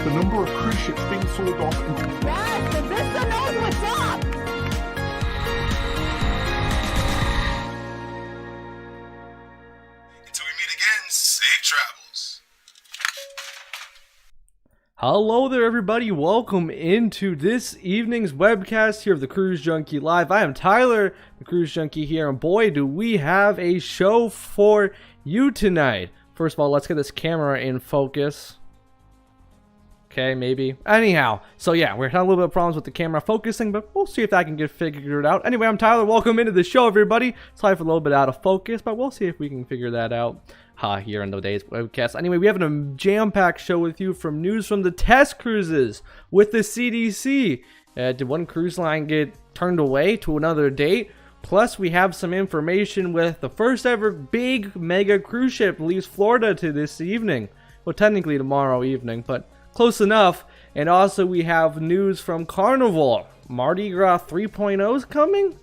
the number of cruise ships being sold off. Yes, the Vista knows what's up! Until we meet again, safe travels. Hello there, everybody. Welcome into this evening's webcast here of the Cruise Junkie Live. I am Tyler, the Cruise Junkie here, and boy, do we have a show for you tonight. First of all, let's get this camera in focus. Okay, maybe. Anyhow, so yeah, we're having a little bit of problems with the camera focusing, but we'll see if that can get figured out. Anyway, I'm Tyler. Welcome into the show, everybody. Sorry for a little bit out of focus, but we'll see if we can figure that out here in today's webcast. Anyway, we have a jam-packed show with you from news from the test cruises with the CDC. Did one cruise line get turned away to another date? Plus, we have some information with the first ever big mega cruise ship leaves Florida to this evening. Well, technically tomorrow evening, but close enough. And also we have news from Carnival. Mardi Gras 3.0 is coming?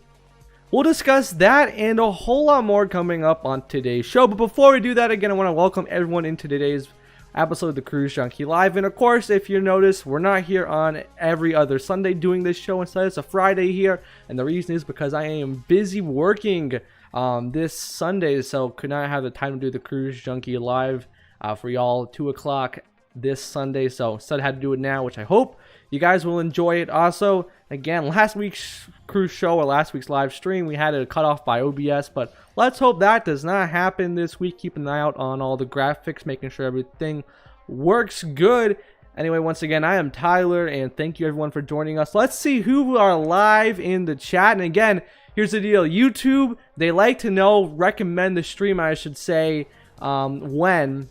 We'll discuss that and a whole lot more coming up on today's show. But before we do that, again, I want to welcome everyone into today's episode of the Cruise Junkie Live. And of course, if you notice, we're not here on every other Sunday doing this show. Instead, it's a Friday here. And the reason is because I am busy working this Sunday. So could not have the time to do the Cruise Junkie Live for y'all 2 o'clock this Sunday. So instead I had to do it now, which I hope you guys will enjoy it. Also, again, last week's cruise show or last week's live stream, we had it cut off by OBS, but let's hope that does not happen this week. Keep an eye out on all the graphics, making sure everything works good. Anyway, once again, I am Tyler, and thank you everyone for joining us. Let's see who are live in the chat. And again, here's the deal. YouTube, they like to recommend the stream, I should say, when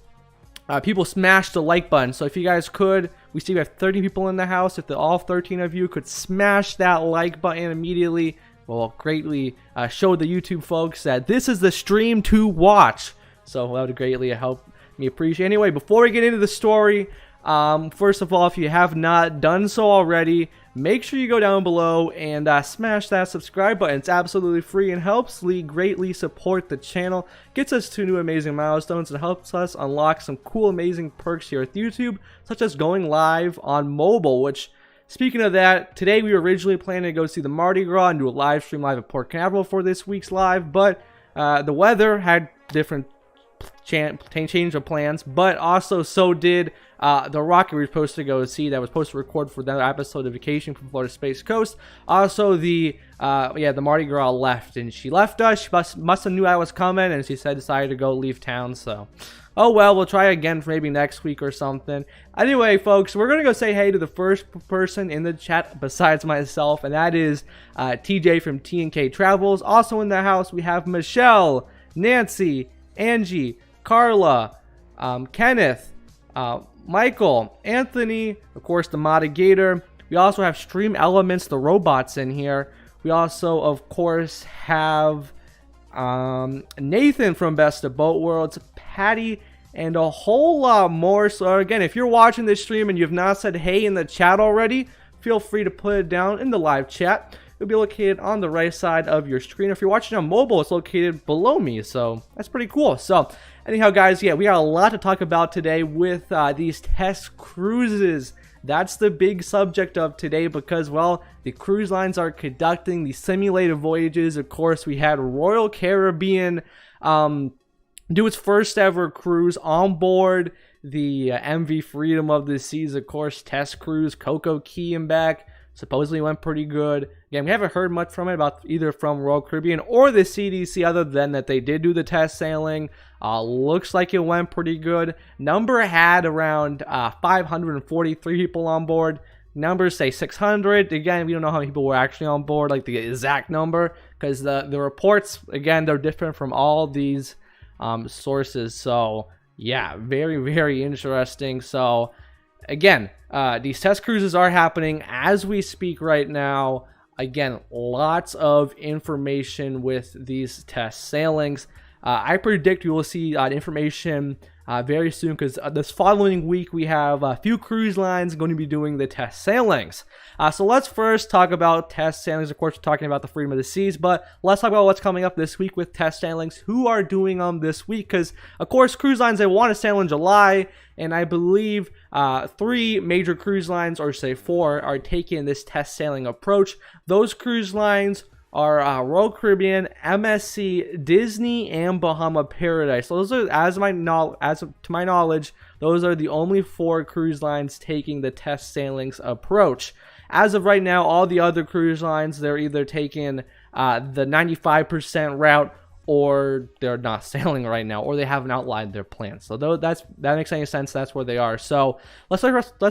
people smash the like button. So if you guys could, we see we have 30 people in the house. If all 13 of you could smash that like button immediately, well, greatly show the YouTube folks that this is the stream to watch. So that would greatly help me appreciate. Anyway, before we get into the story, first of all, if you have not done so already, make sure you go down below and smash that subscribe button. It's absolutely free and helps greatly support the channel, gets us to new amazing milestones, and helps us unlock some cool amazing perks here at YouTube, such as going live on mobile. Which, speaking of that, today we were originally planning to go see the Mardi Gras and do a live stream live at Port Canaveral for this week's live, but the weather had different change of plans, but also so did the rocket we were supposed to go see that was supposed to record for that episode of Vacation from Florida Space Coast. Also, the Mardi Gras left, and she left us. She must have knew I was coming, and she decided to leave town. So, oh well, we'll try again for maybe next week or something. Anyway, folks, we're gonna go say hey to the first person in the chat besides myself, and that is TJ from T&K Travels. Also in the house, we have Michelle, Nancy, Angie, Carla, Kenneth, Michael, Anthony, of course, the Modigator. We also have Stream Elements, the robots in here. We also, of course, have Nathan from Best of Boat Worlds, Patty, and a whole lot more. So again, if you're watching this stream and you've not said hey in the chat already, feel free to put it down in the live chat. It'll be located on the right side of your screen. If you're watching on mobile, it's located below me, so that's pretty cool. So anyhow, guys, yeah, we got a lot to talk about today with these test cruises. That's the big subject of today because, well, the cruise lines are conducting the simulated voyages. Of course, we had Royal Caribbean do its first ever cruise on board the MV Freedom of the Seas, of course, test cruise, Coco Key and back. Supposedly went pretty good. Again, we haven't heard much from it about either from Royal Caribbean or the CDC other than that they did do the test sailing. Looks like it went pretty good. Number had around 543 people on board. Numbers say 600. Again, we don't know how many people were actually on board, like the exact number, because the reports, again, they're different from all these sources. So, yeah, very, very interesting. So, again, these test cruises are happening as we speak right now. Again, lots of information with these test sailings. I predict you will see information very soon, because this following week we have a few cruise lines going to be doing the test sailings. So let's first talk about test sailings. Of course, we're talking about the Freedom of the Seas, but let's talk about what's coming up this week with test sailings. Who are doing them this week? Because, of course, cruise lines, they want to sail in July, and I believe 3 major cruise lines, or say 4, are taking this test sailing approach. Those cruise lines are Royal Caribbean, MSC, Disney, and Bahama Paradise. So those are, to my knowledge, those are the only 4 cruise lines taking the test sailings approach. As of right now, all the other cruise lines, they're either taking the 95% route, or they're not sailing right now, or they haven't outlined their plans. So that makes any sense. That's where they are. So let's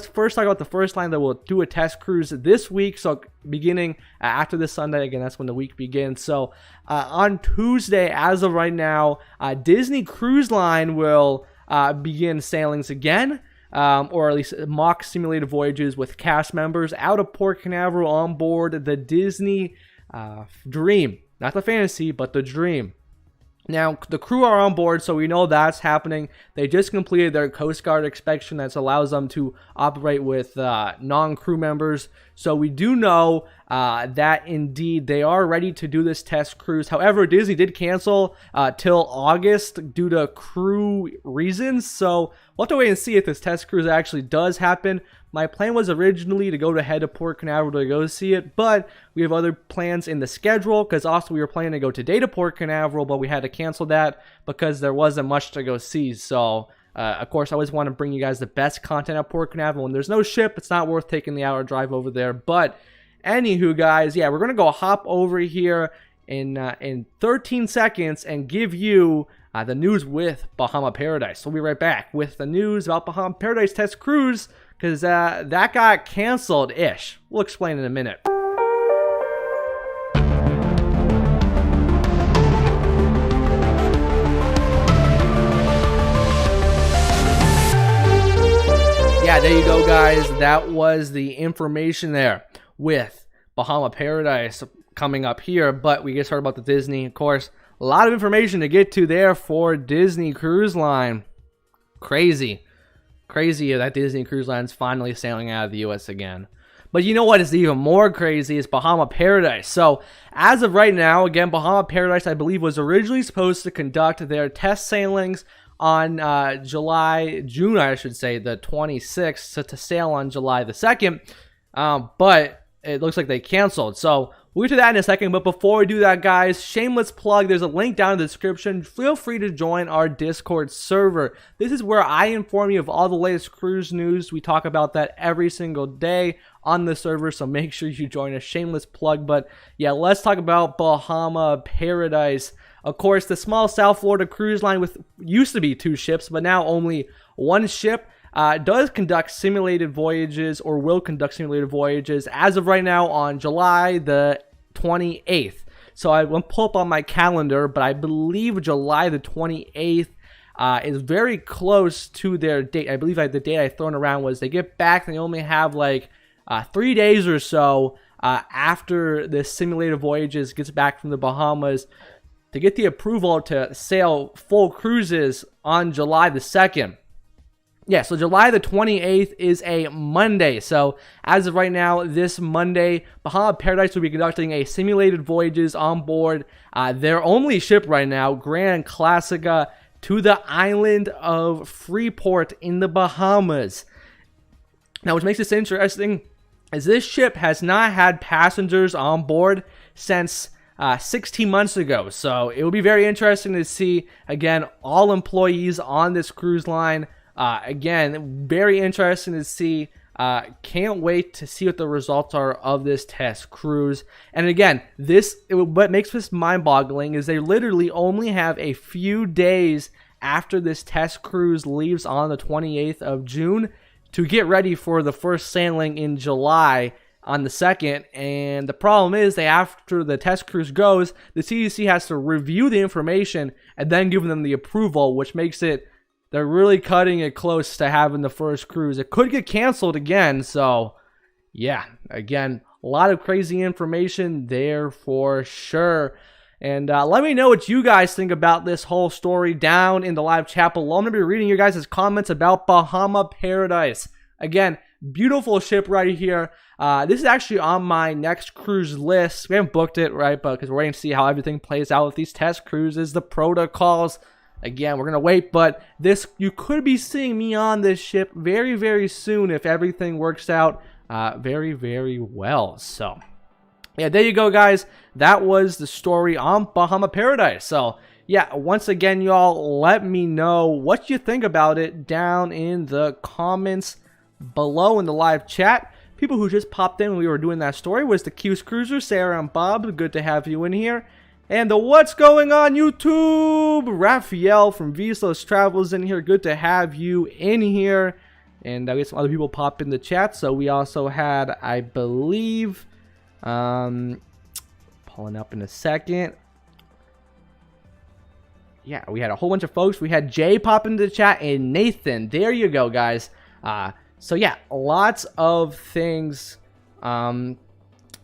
first talk about the first line that will do a test cruise this week. So beginning after this Sunday, again, that's when the week begins. So on Tuesday, as of right now, Disney Cruise Line will begin sailings again. Or at least mock simulated voyages with cast members out of Port Canaveral on board the Disney Dream. Not the Fantasy, but the Dream. Now, the crew are on board, so we know that's happening. They just completed their Coast Guard inspection that allows them to operate with non-crew members. So we do know that indeed they are ready to do this test cruise. However, Disney did cancel till August due to crew reasons. So we'll have to wait and see if this test cruise actually does happen. My plan was originally to go head to Port Canaveral to go see it, but we have other plans in the schedule, because also we were planning to go today to Port Canaveral, but we had to cancel that because there wasn't much to go see. So, of course, I always want to bring you guys the best content at Port Canaveral. When there's no ship, it's not worth taking the hour drive over there. But anywho, guys, yeah, we're going to go hop over here in 13 seconds and give you the news with Bahama Paradise. We'll be right back with the news about Bahama Paradise test cruise, because that got canceled-ish. We'll explain in a minute. Yeah, there you go, guys. That was the information there with Bahama Paradise coming up here. But we just heard about the Disney, of course. A lot of information to get to there for Disney Cruise Line. Crazy that Disney Cruise Line is finally sailing out of the U.S. again. But you know what is even more crazy is Bahama Paradise. So as of right now, again, Bahama Paradise, I believe, was originally supposed to conduct their test sailings on June, I should say, the 26th, to sail on July the 2nd. But it looks like they canceled. So we'll get to that in a second, but before we do that, guys, shameless plug, there's a link down in the description. Feel free to join our Discord server. This is where I inform you of all the latest cruise news. We talk about that every single day on the server, so make sure you join us. Shameless plug, but yeah, let's talk about Bahama Paradise. Of course, the small South Florida cruise line with used to be 2 ships, but now only 1 ship. Does conduct simulated voyages, or will conduct simulated voyages as of right now on July the 28th. So I won't pull up on my calendar, but I believe July the 28th is very close to their date. I believe the date I thrown around was they get back, they only have like 3 days or so after the simulated voyages gets back from the Bahamas to get the approval to sail full cruises on July the 2nd. Yeah, so July the 28th is a Monday. So as of right now, this Monday, Bahama Paradise will be conducting a simulated voyages on board their only ship right now, Grand Classica, to the island of Freeport in the Bahamas. Now, what makes this interesting is this ship has not had passengers on board since 16 months ago. So it will be very interesting to see, again, all employees on this cruise line. Again, very interesting to see. Can't wait to see what the results are of this test cruise. And again, what makes this mind-boggling is they literally only have a few days after this test cruise leaves on the 28th of June to get ready for the first sailing in July on the 2nd. And the problem is after the test cruise goes, the CDC has to review the information and then give them the approval, which makes it, they're really cutting it close to having the first cruise. It could get canceled again. So, yeah, again, a lot of crazy information there for sure. And let me know what you guys think about this whole story down in the live chat below. I'm going to be reading your guys' comments about Bahama Paradise. Again, beautiful ship right here. This is actually on my next cruise list. We haven't booked it, right? But because we're waiting to see how everything plays out with these test cruises, the protocols. Again, we're going to wait. But you could be seeing me on this ship very, very soon if everything works out very, very well. So yeah, there you go, guys. That was the story on Bahama Paradise. So, yeah, once again, y'all, let me know what you think about it down in the comments below in the live chat. People who just popped in when we were doing that story was the Q's Cruiser, Sarah and Bob. Good to have you in here. And the What's Going On YouTube, Raphael from Vsauce Travels in here. Good to have you in here. And I guess some other people popped in the chat. So we also had, I believe... pulling up in a second. Yeah, we had a whole bunch of folks. We had Jay pop into the chat and Nathan. There you go, guys. So yeah, lots of things. And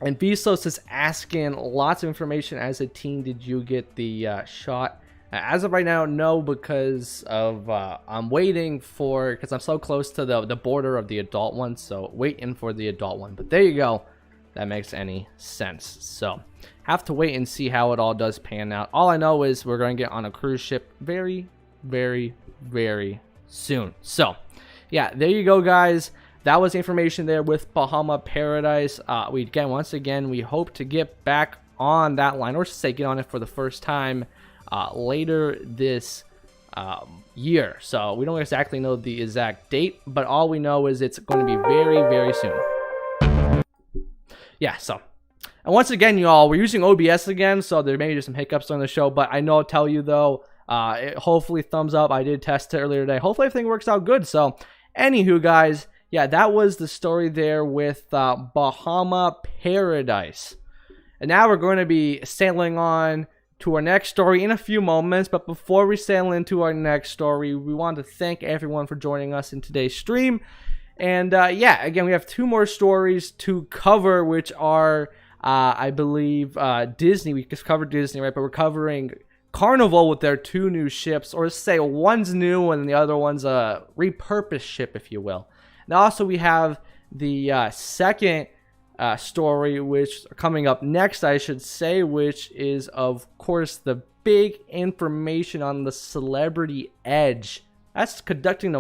Vsauce is asking lots of information as a teen. Did you get the shot? As of right now, no, because of I'm waiting for, because I'm so close to the border of the adult one. So waiting for the adult one. But there you go. That makes any sense. So have to wait and see how it all does pan out. All I know is we're going to get on a cruise ship very, very, very soon. So yeah, there you go, guys. That was the information there with Bahama Paradise. Once again, we hope to get back on that line, or say get on it for the first time later this year. So we don't exactly know the exact date, but all we know is it's going to be very, very soon. Yeah, so, and once again, y'all, we're using OBS again, so there may be some hiccups on the show, but I know I'll tell you, though, hopefully thumbs up. I did test it earlier today. Hopefully everything works out good. So, anywho, guys, yeah, that was the story there with Bahama Paradise. And now we're going to be sailing on to our next story in a few moments, but before we sail into our next story, we want to thank everyone for joining us in today's stream. And yeah, again, we have two more stories to cover, which are, I believe, Disney. We just covered Disney, right? But we're covering Carnival with their two new ships, or say one's new and the other one's a repurposed ship, if you will. And also we have the second story, which coming up next, I should say, which is, of course, the big information on the Celebrity Edge. That's conducting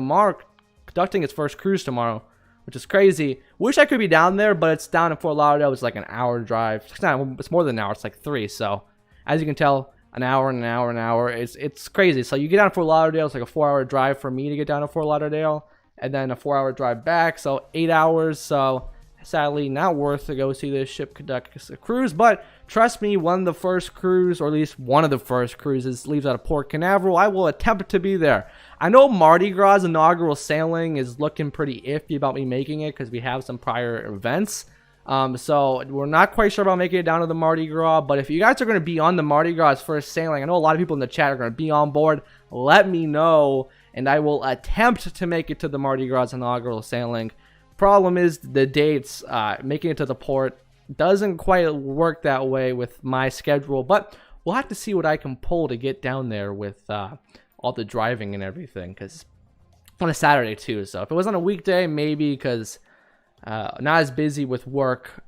its first cruise tomorrow, which is crazy. Wish I could be down there, but it's down in Fort Lauderdale. It's like an hour drive. It's more than an hour. It's like 3. So as you can tell, an hour and an hour and an hour. It's crazy. So you get down to Fort Lauderdale. It's like a 4-hour drive for me to get down to Fort Lauderdale, and then a 4-hour drive back. So 8 hours. So sadly, not worth to go see this ship conduct a cruise. But trust me, one of the first cruise, or at least one of the first cruises, leaves out of Port Canaveral. I will attempt to be there. I know Mardi Gras inaugural sailing is looking pretty iffy about me making it because we have some prior events. So we're not quite sure about making it down to the Mardi Gras. But if you guys are going to be on the Mardi Gras first sailing, I know a lot of people in the chat are going to be on board. Let me know, and I will attempt to make it to the Mardi Gras inaugural sailing. Problem is the dates, making it to the port doesn't quite work that way with my schedule, but we'll have to see what I can pull to get down there with all the driving and everything, because on a Saturday too. So if it was on a weekday, maybe, because not as busy with work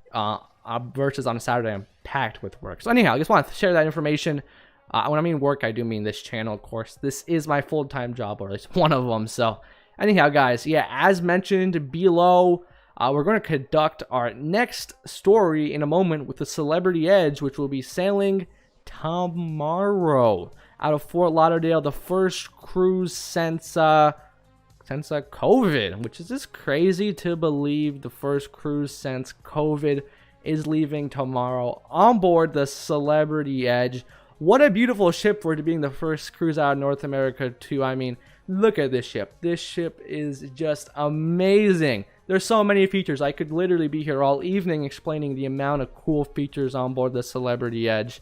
versus on a Saturday I'm packed with work. So anyhow, I just want to share that information. When I mean work, I do mean this channel, of course. This is my full-time job, or at least one of them. So anyhow, guys, yeah, as mentioned below, we're going to conduct our next story in a moment with the Celebrity Edge, which will be sailing tomorrow out of Fort Lauderdale, the first cruise since COVID, which is just crazy to believe. The first cruise since COVID is leaving tomorrow on board the Celebrity Edge. What a beautiful ship for it being the first cruise out of North America too. I mean, look at this ship. This ship is just amazing. There's so many features. I could literally be here all evening explaining the amount of cool features on board the Celebrity Edge.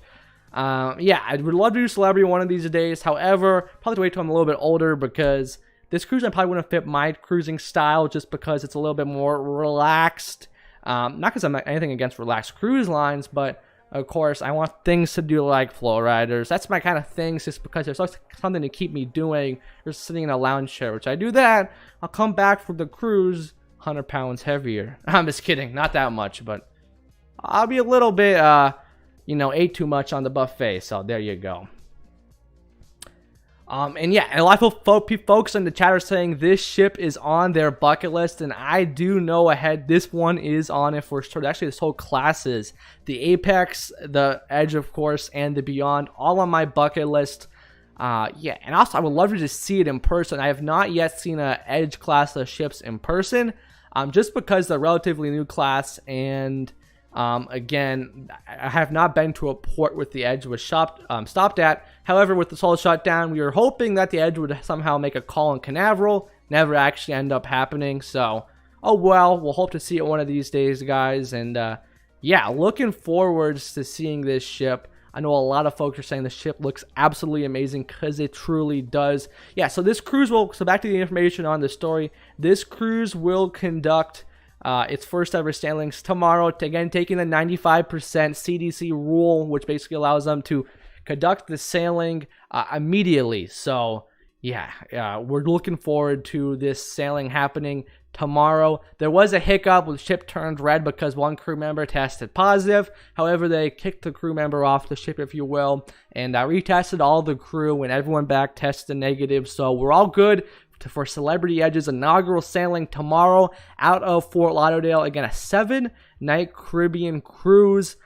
Yeah, I would love to do Celebrity one of these days. However, probably have to wait till I'm a little bit older, because this cruise I probably wouldn't fit my cruising style, just because it's a little bit more relaxed. Not because I'm anything against relaxed cruise lines, but Of course, I want things to do like flow riders. That's my kind of thing, just because there's something to keep me doing. Just sitting in a lounge chair, which I do that, I'll come back from the cruise 100 pounds heavier. I'm just kidding, not that much, but I'll be a little bit, ate too much on the buffet. So there you go. And yeah, and a lot of folks in the chat are saying this ship is on their bucket list, and I do know ahead this one is on it for sure. Actually, this whole class is the Apex, the Edge, of course, and the Beyond, all on my bucket list. Yeah, and also I would love to just see it in person. I have not yet seen a Edge class of ships in person, just because they're relatively new class, and again, I have not been to a port with the Edge was stopped at. However, with this whole shutdown, we were hoping that the Edge would somehow make a call in Canaveral. Never actually ended up happening. So, oh well, we'll hope to see it one of these days, guys. And yeah, looking forward to seeing this ship. I know a lot of folks are saying the ship looks absolutely amazing, because it truly does. Yeah, so this cruise will, so back to the information on the story, this cruise will conduct its first ever sailings tomorrow, again taking the 95% CDC rule, which basically allows them to conduct the sailing immediately. So yeah, we're looking forward to this sailing happening tomorrow. There was a hiccup when the ship turned red because one crew member tested positive. However, they kicked the crew member off the ship, if you will, and retested all the crew, and everyone back tested negative. So we're all good for Celebrity Edge's inaugural sailing tomorrow out of Fort Lauderdale. Again, a 7-night Caribbean cruise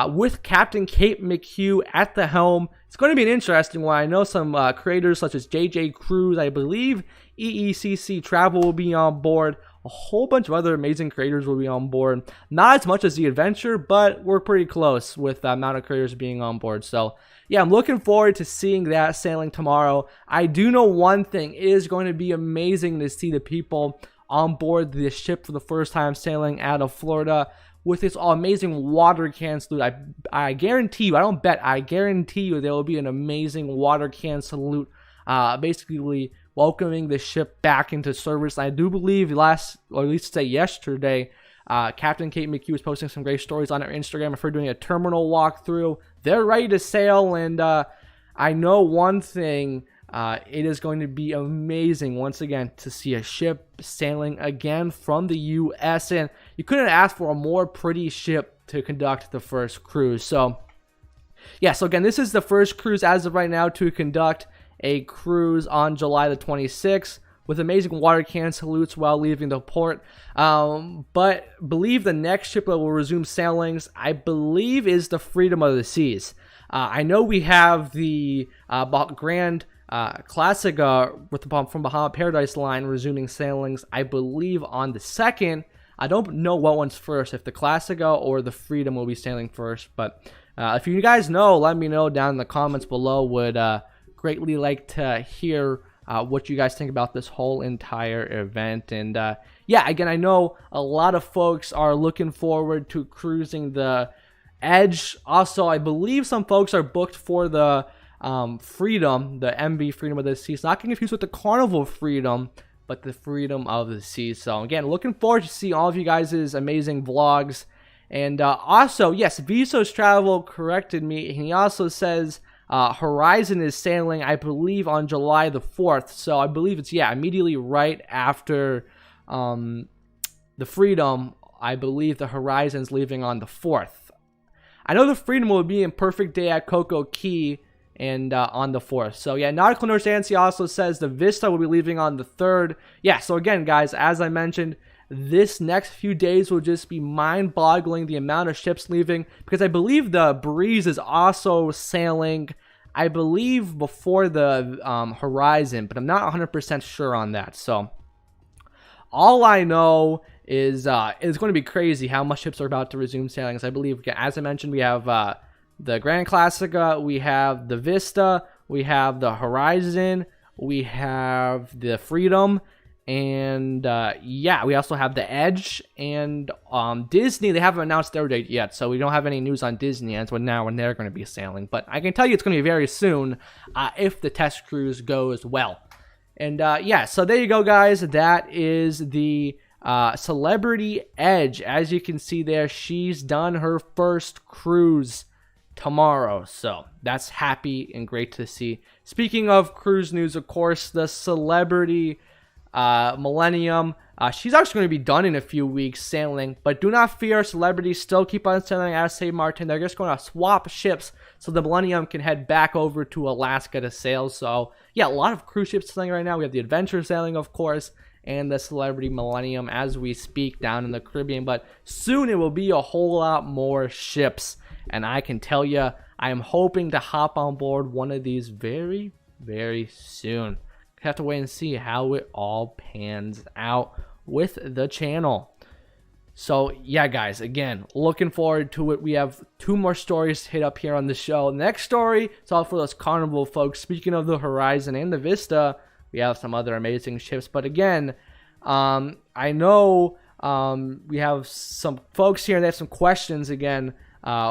with Captain Kate McHugh at the helm. It's going to be an interesting one. I know some creators such as JJ Cruise, I believe EECC Travel will be on board. A whole bunch of other amazing creators will be on board. Not as much as the Adventure, but we're pretty close with the amount of creators being on board. So yeah, I'm looking forward to seeing that sailing tomorrow. I do know one thing, it is going to be amazing to see the people on board this ship for the first time sailing out of Florida with this amazing water can salute. I guarantee you, I don't bet, I guarantee you there will be an amazing water can salute, basically welcoming the ship back into service. I do believe or at least say yesterday, Captain Kate McHugh was posting some great stories on her Instagram of her doing a terminal walkthrough. They're ready to sail, and I know one thing, it is going to be amazing once again to see a ship sailing again from the U.S. and you couldn't ask for a more pretty ship to conduct the first cruise. So yeah, so again, this is the first cruise as of right now to conduct a cruise on July the 26th with amazing water can salutes while leaving the port. But believe the next ship that will resume sailings, I believe, is the Freedom of the Seas. I know we have the Grand Classic from Bahama Paradise line resuming sailings, I believe, on the 2nd. I don't know what one's first, if the Classica or the Freedom will be sailing first. But if you guys know, let me know down in the comments below. Would greatly like to hear what you guys think about this whole entire event. And yeah, again, I know a lot of folks are looking forward to cruising the Edge. Also, I believe some folks are booked for the Freedom, the MV Freedom of the Seas. Not getting confused with the Carnival Freedom, but the Freedom of the Seas. So again, looking forward to see all of you guys' amazing vlogs. And also, yes, Visos Travel corrected me, and he also says Horizon is sailing, I believe, on July the 4th. So I believe it's, yeah, immediately right after the Freedom. I believe the Horizon's leaving on the 4th. I know the Freedom will be in Perfect Day at Coco Key and on the 4th. So yeah, Nautical Nurse Nancy also says the Vista will be leaving on the 3rd. Yeah, so again, guys, as I mentioned, this next few days will just be mind-boggling, the amount of ships leaving, because I believe the Breeze is also sailing, I believe, before the Horizon, but I'm not 100% sure on that. So all I know is it's going to be crazy how much ships are about to resume sailings. I believe, as I mentioned, we have the Grand Classica, we have the Vista, we have the Horizon, we have the Freedom, and yeah, we also have the Edge, and Disney. They haven't announced their date yet, so we don't have any news on Disney as when they're going to be sailing. But I can tell you it's going to be very soon if the test cruise goes well. And yeah, so there you go, guys. That is the Celebrity Edge. As you can see there, she's done her first cruise tomorrow. So that's happy and great to see. Speaking of cruise news, of course, the Celebrity Millennium, she's actually going to be done in a few weeks sailing, but do not fear, Celebrities still keep on sailing out of St. Martin. They're just going to swap ships so the Millennium can head back over to Alaska to sail. So yeah, a lot of cruise ships sailing right now. We have the Adventure sailing, of course, and the Celebrity Millennium as we speak down in the Caribbean, but soon it will be a whole lot more ships, and I can tell you, I am hoping to hop on board one of these very, very soon. Have to wait and see how it all pans out with the channel. So yeah, guys, again, looking forward to it. We have 2 more stories to hit up here on the show. Next story is all for those Carnival folks. Speaking of the Horizon and the Vista, we have some other amazing ships. But again, I know we have some folks here that have some questions again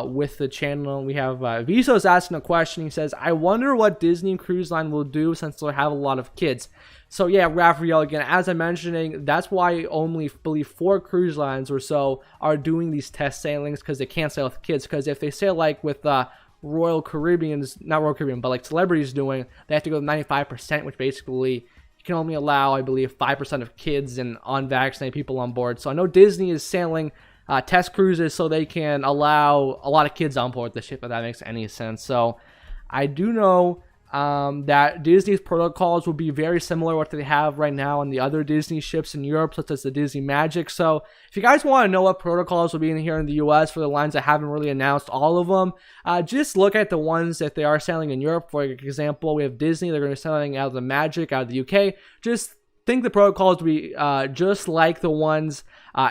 with the channel. We have Viso's asking a question. He says, I wonder what Disney Cruise Line will do since they'll have a lot of kids. So yeah, Raphael, again, as I'm mentioning, that's why only, believe 4 cruise lines or so are doing these test sailings, because they can't sail with kids. Because if they sail like with Royal Caribbean's, not Royal Caribbean, but like Celebrities doing, they have to go to 95%, which basically you can only allow, I believe, 5% of kids and unvaccinated people on board. So I know Disney is sailing test cruises so they can allow a lot of kids on board the ship, if that makes any sense. So I do know that Disney's protocols will be very similar to what they have right now on the other Disney ships in Europe, such as the Disney Magic. So if you guys want to know what protocols will be in here in the US for the lines that haven't really announced all of them, just look at the ones that they are sailing in Europe. For example, we have Disney. They're going to be sailing out of the Magic out of the UK. Just think the protocols will be just like the ones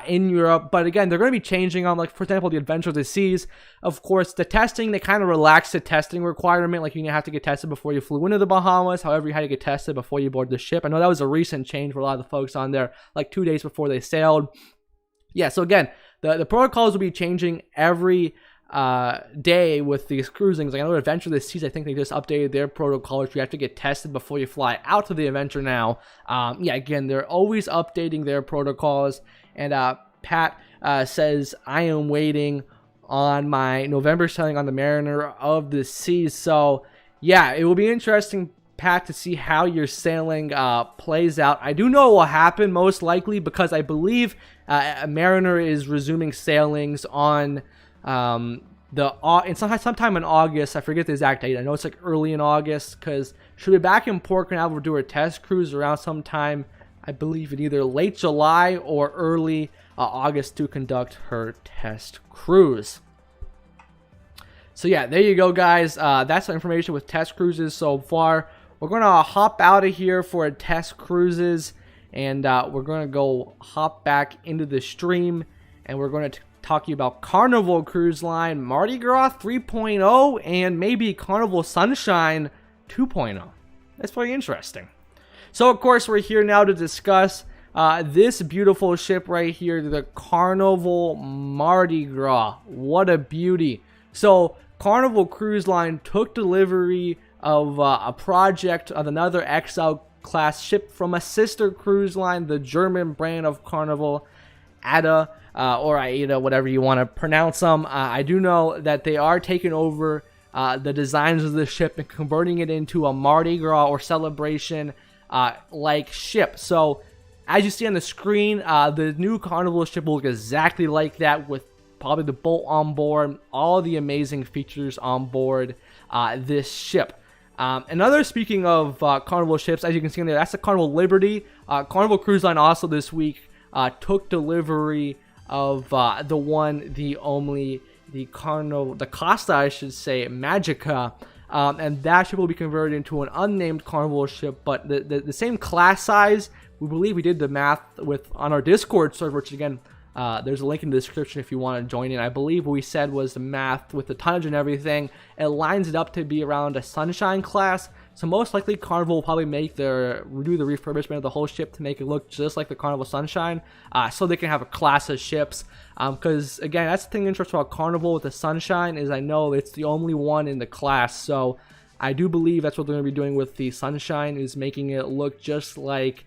in Europe, but again, they're going to be changing on, like, for example, the Adventure of the Seas. Of course, the testing, they kind of relaxed the testing requirement, like you have to get tested before you flew into the Bahamas. However, you had to get tested before you board the ship. I know that was a recent change for a lot of the folks on there, like 2 days before they sailed. Yeah, so again, the protocols will be changing every day with these cruisings. Like I know Adventure of the Seas, I think they just updated their protocols. You have to get tested before you fly out to the Adventure now. Yeah, again, they're always updating their protocols. And Pat says, I am waiting on my November sailing on the Mariner of the Seas. So yeah, it will be interesting, Pat, to see how your sailing plays out. I do know what will happen most likely, because I believe Mariner is resuming sailings on sometime in August. I forget the exact date. I know it's like early in August, because she'll be back in Port Canaveral to do her test cruise around sometime, I believe, in either late July or early August to conduct her test cruise. So yeah, there you go, guys. That's the information with test cruises so far. We're going to hop out of here for test cruises, and we're going to go hop back into the stream, and we're going to talk to you about Carnival Cruise Line, Mardi Gras 3.0, and maybe Carnival Sunshine 2.0. That's pretty interesting. So, of course, we're here now to discuss this beautiful ship right here, the Carnival Mardi Gras. What a beauty. So, Carnival Cruise Line took delivery of a project of another XL class ship from a sister cruise line, the German brand of Carnival, ADA, or AIDA, whatever you want to pronounce them. I do know that they are taking over the designs of the ship and converting it into a Mardi Gras or celebration like ship. So as you see on the screen, the new Carnival ship will look exactly like that, with probably the boat on board, all the amazing features on board this ship. Another, speaking of Carnival ships, as you can see in there, that's the Carnival Liberty. Carnival Cruise Line also this week took delivery of the one, the only, the Costa, I should say, Magica. And that ship will be converted into an unnamed Carnival ship, but the same class size. We believe we did the math on our Discord server, which again, there's a link in the description if you want to join in. I believe what we said was the math with the tonnage and everything. It lines it up to be around a Sunshine class. So most likely Carnival will probably do the refurbishment of the whole ship to make it look just like the Carnival Sunshine, so they can have a class of ships. Because again, that's the thing interesting about Carnival with the Sunshine, is I know it's the only one in the class. So I do believe that's what they're going to be doing with the Sunshine, is making it look just like,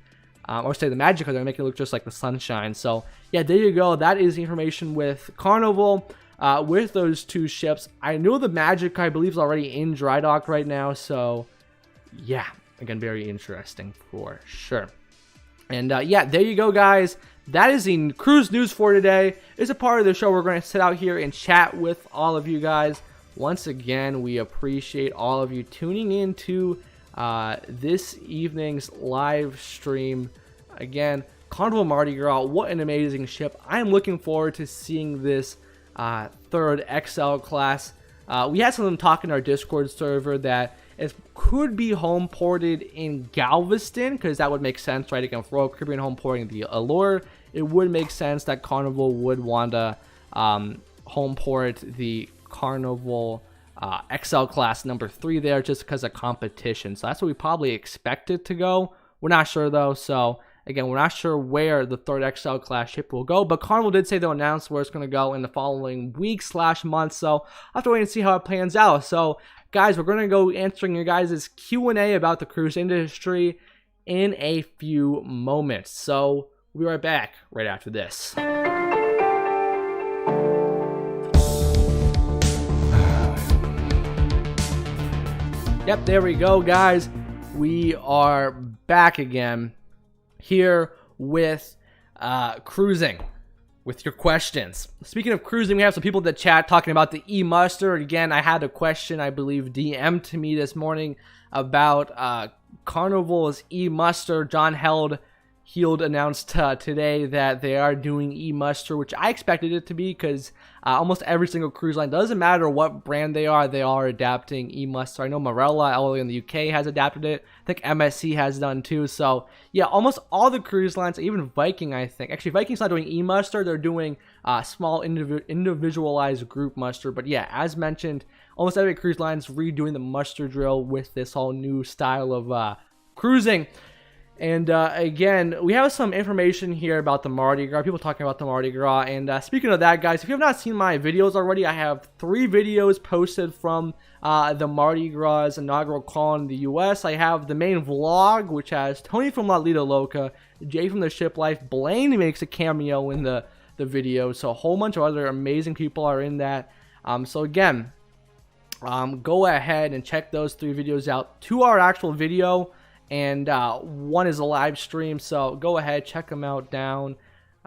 or say the Magic, they're going to make it look just like the Sunshine. So yeah, there you go. That is the information with Carnival. with those two ships. I know the Magic, I believe, is already in dry dock right now, so yeah, again, very interesting for sure. And yeah, there you go, guys. That is the cruise news for today. It's a part of the show. We're going to sit out here and chat with all of you guys. Once again, we appreciate all of you tuning in to this evening's live stream. Again, Carnival Mardi Gras, what an amazing ship. I am looking forward to seeing this third XL class. We had some of them talk in our Discord server that it could be home ported in Galveston, because that would make sense, right? Again, for Royal Caribbean home porting the Allure, it would make sense that Carnival would want to home port the Carnival XL class number 3 there, just because of competition. So that's what we probably expected to go. We're not sure though, so again, we're not sure where the third XL class ship will go, but Carnival did say they'll announce where it's going to go in the following week/month, so I'll have to wait and see how it plans out. So guys, we're going to go answering your guys' Q&A about the cruise industry in a few moments. So we'll be right back right after this. Yep, there we go, guys. We are back again here with cruising, with your questions. Speaking of cruising, we have some people in the chat talking about the E-Muster. Again, I had a question, I believe, DM'd to me this morning about Carnival's E-Muster. John Heald announced today that they are doing E-Muster, which I expected it to be, because almost every single cruise line, doesn't matter what brand they are adapting E-Muster. I know Marella, all the way in the UK, has adapted it. I think MSC has done too. So yeah, almost all the cruise lines, even Viking, I think. Actually, Viking's not doing E-Muster. They're doing small individualized group muster. But yeah, as mentioned, almost every cruise line's redoing the muster drill with this whole new style of cruising. And again, we have some information here about the Mardi Gras, people talking about the Mardi Gras. And speaking of that, guys, if you have not seen my videos already, I have 3 videos posted from the Mardi Gras inaugural call in the US. I have the main vlog, which has Tony from La Lita Loca, Jay from the Ship Life, Blaine makes a cameo in the video, so a whole bunch of other amazing people are in that. So again, go ahead and check those 3 videos out. 2 are actual video, and 1 is a live stream, so go ahead, check them out down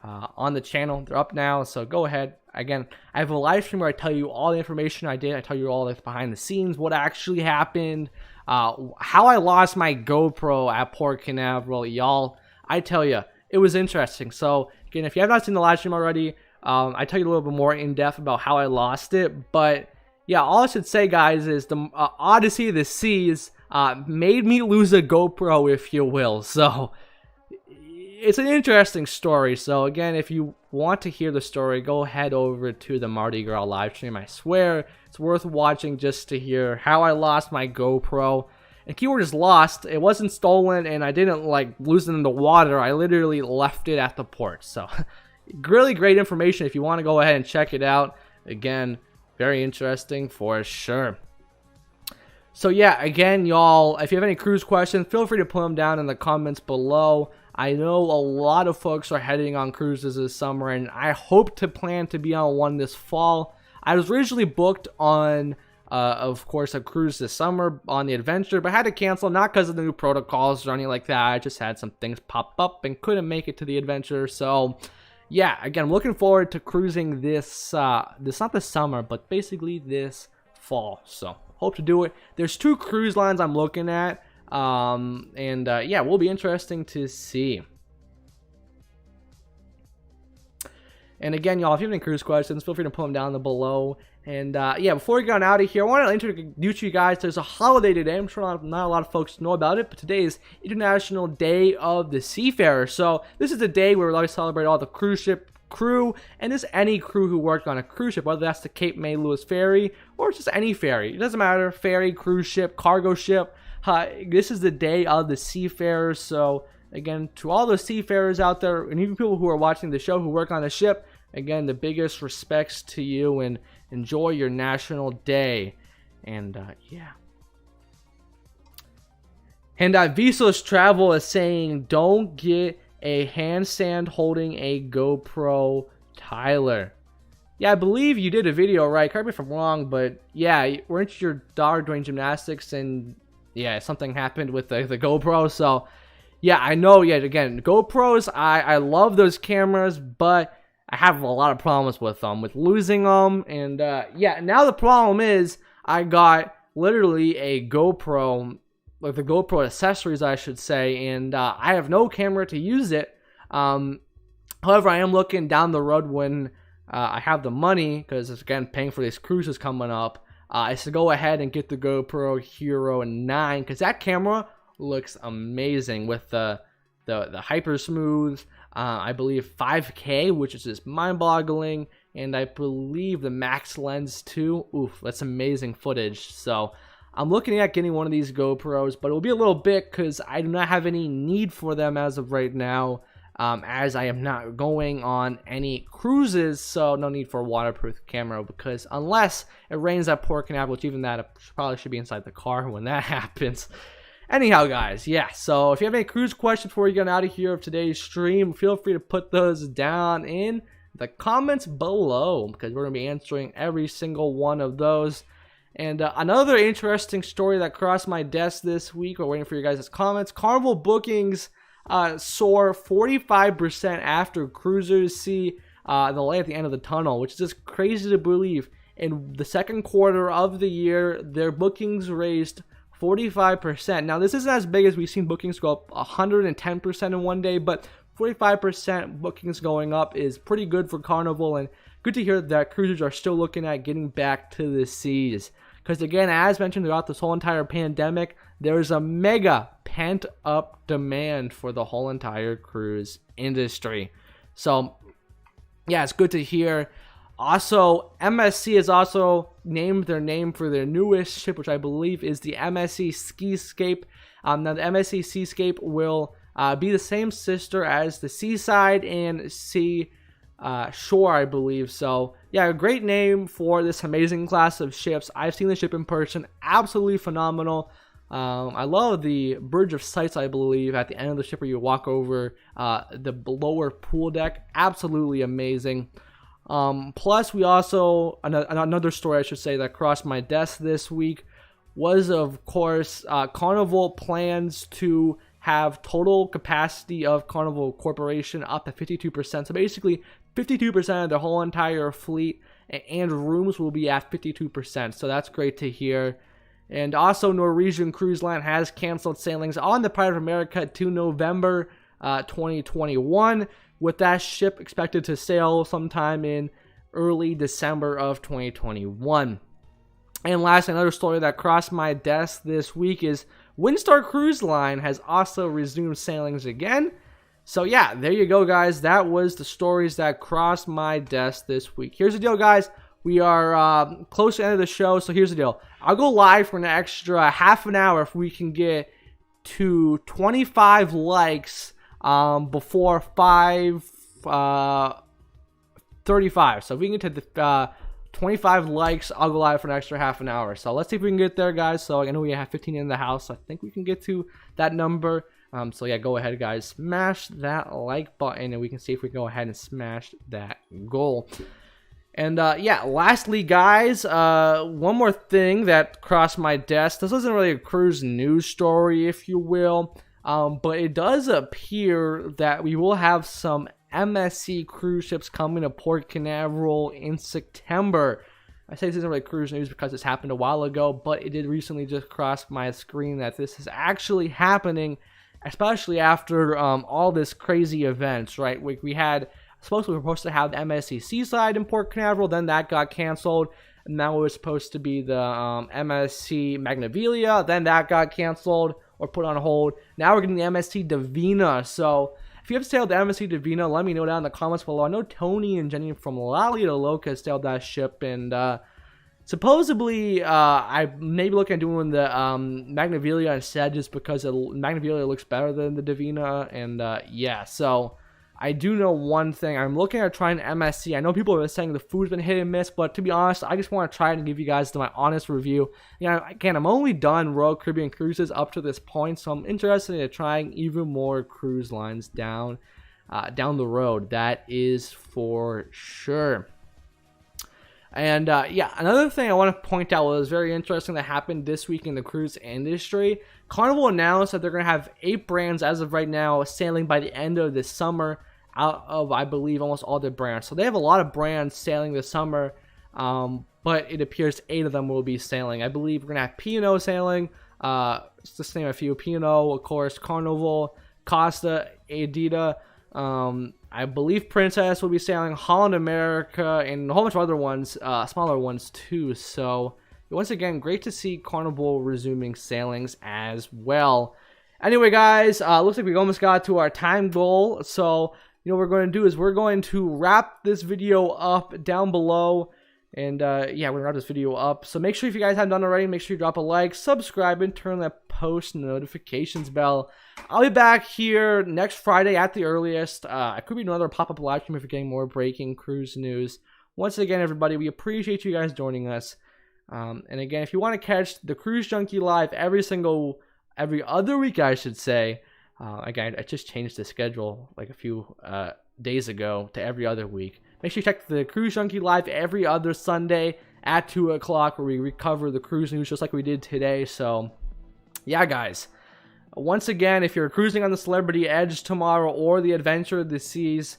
on the channel. They're up now, so go ahead. Again, I have a live stream where I tell you all the information I did. I tell you all this behind the scenes, what actually happened, how I lost my GoPro at Port Canaveral. Y'all, I tell you, it was interesting. So again, if you have not seen the live stream already, I tell you a little bit more in depth about how I lost it. But yeah, all I should say, guys, is the Odyssey of the Seas made me lose a GoPro, if you will. So it's an interesting story. So again, if you want to hear the story, go head over to the Mardi Gras live stream. I swear it's worth watching just to hear how I lost my GoPro. And keyword is lost. It wasn't stolen, and I didn't like lose it in the water. I literally left it at the port. So really great information if you want to go ahead and check it out. Again, very interesting for sure. So yeah, again, y'all, if you have any cruise questions, feel free to put them down in the comments below. I know a lot of folks are heading on cruises this summer, and I hope to plan to be on one this fall. I was originally booked on, of course, a cruise this summer on the Adventure, but I had to cancel, not because of the new protocols or anything like that. I just had some things pop up and couldn't make it to the Adventure. So yeah, again, I'm looking forward to cruising this not this summer, but basically this fall. So hope to do it. There's 2 cruise lines I'm looking at. Yeah, will be interesting to see. And again, y'all, if you have any cruise questions, feel free to put them down below. And yeah, before we get on out of here, I want to introduce you guys. There's a holiday today. I'm sure not a lot of folks know about it, but today is International Day of the Seafarer. So this is a day where we like to celebrate all the cruise ship crew, and just any crew who worked on a cruise ship, whether that's the Cape May Lewis ferry or just any ferry. It doesn't matter, ferry, cruise ship, cargo ship. This is the Day of the Seafarers. So again, to all those seafarers out there, and even people who are watching the show who work on the ship, again, the biggest respects to you, and enjoy your national day. And yeah. And Visos Travel is saying, don't get a handstand holding a GoPro, Tyler. Yeah, I believe you did a video, right? Correct me if I'm wrong, but yeah, weren't your daughter doing gymnastics and yeah, something happened with the GoPro. So yeah, I know. Yeah, again, GoPros, I love those cameras, but I have a lot of problems with them, with losing them. And yeah, now the problem is I got literally a GoPro, like the GoPro accessories, I should say, and I have no camera to use it. However, I am looking down the road when I have the money, because again, paying for these cruises coming up, is to go ahead and get the GoPro Hero 9, because that camera looks amazing with the hyper smooth, I believe 5K, which is just mind-boggling, and I believe the max lens too. Oof, that's amazing footage. So I'm looking at getting one of these GoPros, but it'll be a little bit because I do not have any need for them as of right now. As I am not going on any cruises, so no need for a waterproof camera, because unless it rains at Port Canaveral, which even that probably should be inside the car when that happens. Anyhow, guys, yeah, so if you have any cruise questions before you get out of here of today's stream, feel free to put those down in the comments below, because we're going to be answering every single one of those. And another interesting story that crossed my desk this week, we're waiting for your guys' comments. Carnival bookings soar 45% after cruisers see the light at the end of the tunnel, which is just crazy to believe. In the second quarter of the year, their bookings raised 45%. Now, this isn't as big as we've seen bookings go up 110% in one day, but 45% bookings going up is pretty good for Carnival, and good to hear that cruisers are still looking at getting back to the seas. Because again, as mentioned throughout this whole entire pandemic, there's a mega pent-up demand for the whole entire cruise industry. So, yeah, it's good to hear. Also, MSC has also named their name for their newest ship, which I believe is the MSC Seascape. Now, the MSC Seascape will be the same sister as the Seaside and Sea Shore, I believe. So, yeah, a great name for this amazing class of ships. I've seen the ship in person. Absolutely phenomenal. I love the bridge of sights, I believe, at the end of the ship where you walk over the lower pool deck. Absolutely amazing. Plus, we also, another story I should say that crossed my desk this week was, of course, Carnival plans to have total capacity of Carnival Corporation up to 52%. So basically, 52% of the whole entire fleet and rooms will be at 52%. So that's great to hear. And also, Norwegian Cruise Line has canceled sailings on the Pride of America to November 2021, with that ship expected to sail sometime in early December of 2021. And lastly, another story that crossed my desk this week is Windstar Cruise Line has also resumed sailings again. So yeah, there you go, guys. That was the stories that crossed my desk this week. Here's the deal, guys. We are close to the end of the show, so here's the deal. I'll go live for an extra half an hour if we can get to 25 likes before 5:35. So if we can get to the 25 likes, I'll go live for an extra half an hour. So let's see if we can get there, guys. So I know we have 15 in the house. So I think we can get to that number. So yeah, go ahead, guys. Smash that like button, and we can see if we can go ahead and smash that goal. And yeah, lastly, guys, one more thing that crossed my desk. This isn't really a cruise news story, if you will, but it does appear that we will have some MSC cruise ships coming to Port Canaveral in September. I say this isn't really cruise news because this happened a while ago, but it did recently just cross my screen that this is actually happening, especially after all this crazy events, right? We had... we were supposed to have the MSC Seaside in Port Canaveral, then that got canceled. And now it was supposed to be the MSC Magnavilia, then that got canceled or put on hold. Now we're getting the MSC Divina. So if you have sailed the MSC Divina, let me know down in the comments below. I know Tony and Jenny from Lali to Loca sailed that ship, and supposedly I may be looking at doing the Magnavilia instead, just because Magnavilia looks better than the Divina. And yeah, so I do know one thing. I'm looking at trying MSC. I know people are saying the food's been hit and miss, but to be honest, I just want to try and give you guys my honest review. You know, again, I'm only done Royal Caribbean cruises up to this point, so I'm interested in trying even more cruise lines down the road. That is for sure. And yeah, another thing I want to point out was very interesting that happened this week in the cruise industry. Carnival announced that they're going to have 8 brands as of right now sailing by the end of this summer out of, I believe, almost all the brands. So they have a lot of brands sailing this summer, but it appears 8 of them will be sailing. I believe we're going to have P&O sailing, just to name a few. P&O, of course, Carnival, Costa, Adida, I believe Princess will be sailing, Holland America, and a whole bunch of other ones, smaller ones too. So once again, great to see Carnival resuming sailings as well. Anyway, guys, looks like we almost got to our time goal. So what we're going to do is we're going to wrap this video up down below. And yeah, we're going to wrap this video up. So make sure if you guys haven't done already, make sure you drop a like, subscribe, and turn that post notifications bell. I'll be back here next Friday at the earliest. It could be another pop-up live stream if you're getting more breaking cruise news. Once again, everybody, we appreciate you guys joining us. And again, if you want to catch the Cruise Junkie live every other week, I should say. Again, I just changed the schedule like a few days ago to every other week. Make sure you check the Cruise Junkie live every other Sunday at 2 o'clock where we recover the cruise news just like we did today. So, yeah, guys. Once again, if you're cruising on the Celebrity Edge tomorrow or the Adventure of the Seas,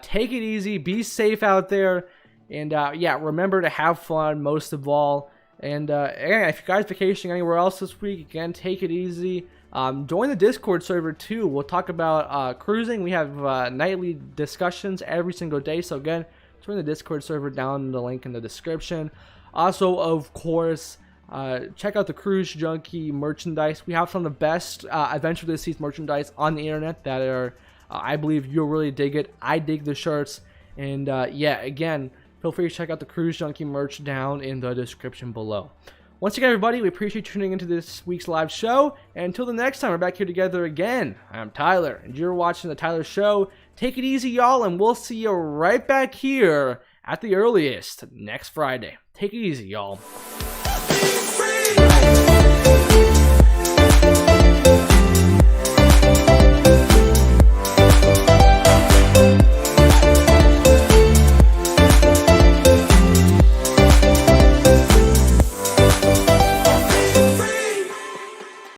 take it easy. Be safe out there. And, yeah, remember to have fun most of all. And, again, if you guys vacationing anywhere else this week, again, take it easy. Join the Discord server too. We'll talk about cruising. We have nightly discussions every single day. So again, join the Discord server down in the link in the description. Also, of course, check out the Cruise Junkie merchandise. We have some of the best Adventure of the Seas merchandise on the internet that are, I believe you'll really dig it. I dig the shirts. And yeah, again, feel free to check out the Cruise Junkie merch down in the description below. Once again, everybody, we appreciate you tuning into this week's live show. And until the next time, we're back here together again. I'm Tyler, and you're watching The Tyler Show. Take it easy, y'all, and we'll see you right back here at the earliest next Friday. Take it easy, y'all.